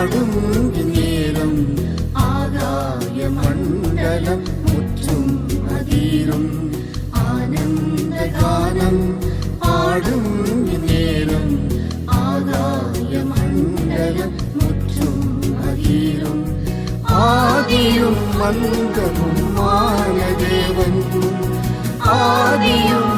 பாடும் நேரம் ஆகாய மண்டலம் முற்றும் அதிரும் ஆனந்த கானம் பாடும் நேரம் ஆகாய மண்டலம் முற்றும் அதிரும் ஆதியும் மந்தமும் மான தேவன் ஆதியும்